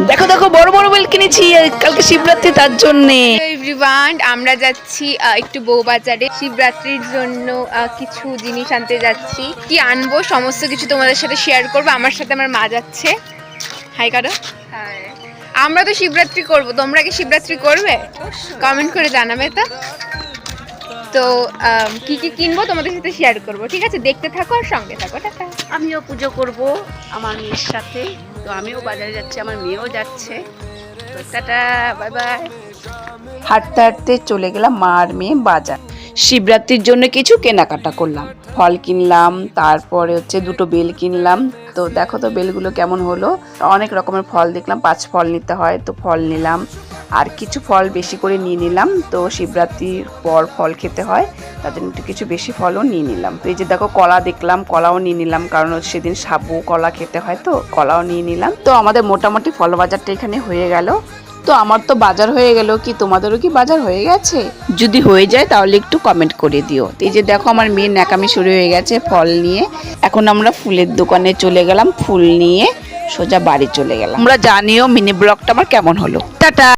দেখো দেখো বড় বড় বেল কিনেছি কালকে শিবরাত্রি তার জন্য। এভরিওয়ান, আমরা যাচ্ছি একটু বউবাজারে শিবরাত্রির জন্য কিছু জিনিস আনতে যাচ্ছি। কি আনবো সমস্ত কিছু তোমাদের সাথে শেয়ার করবো। আমার সাথে আমার মা যাচ্ছে। হাই কারো। আমরা তো শিবরাত্রি করব, তোমরা কি শিবরাত্রি করবে? কমেন্ট করে জানাবে তো। তো কি কি কিনবো তোমাদের সাথে শেয়ার করব, ঠিক আছে? দেখতে থাকো আর সঙ্গে থাকো। টাটা। আমিও পুজো করব আমার মেয়ের সাথে, তো আমিও বাজারে যাচ্ছি, আমার মেয়েও যাচ্ছে। তো টাটা, বাই বাই। হাঁটতে হাঁটতে চলে গেলাম মা আর মেয়ে বাজার। শিবরাত্রির জন্য কিছু কেনাকাটা করলাম, ফল কিনলাম, তারপরে হচ্ছে দুটো বেল কিনলাম। তো দেখো তো বেলগুলো কেমন হলো। অনেক রকমের ফল দেখলাম, 5 ফল নিতে হয়, তো ফল নিলাম। আর কিছু ফল বেশি করে নিয়ে নিলাম, তো শিবরাত্রির পর ফল খেতে হয়, তার জন্য একটু কিছু বেশি ফলও নিয়ে নিলাম। তো এই যে দেখো কলা দেখলাম, কলাও নিয়ে নিলাম, কারণ সেদিন সাবু কলা খেতে হয়, তো কলাও নিয়ে নিলাম। তো আমাদের মোটামুটি ফল বাজারটা এখানে হয়ে গেল। তো আমার তো বাজার হয়ে গেল, কি তোমাদেরও কি বাজার হয়ে গেছে? যদি হয়ে যায় তাহলে একটু কমেন্ট করে দিও। এই যে দেখো আমার মেয়ের ন্যাকামি শুরু হয়ে গেছে ফল নিয়ে। এখন আমরা ফুলের দোকানে চলে গেলাম, ফুল নিয়ে সোজা বাড়ি চলে গেলাম। আমরা জানিও মিনি ব্লগটা আমার কেমন হলো। টাটা।